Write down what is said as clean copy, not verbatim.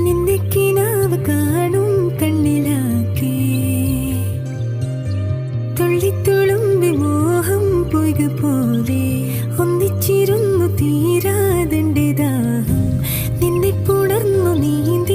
നിന്റെ കിനാവ് കാണും കണ്ണിലാക്കി തുള്ളിത്തുളുമ്പി മോഹം പൊയ്ക പോലെ ഒന്നിച്ചിരുന്നു തീരാതെന്റെ ദാഹം നിന്നെ പുണർന്നു നീന്തി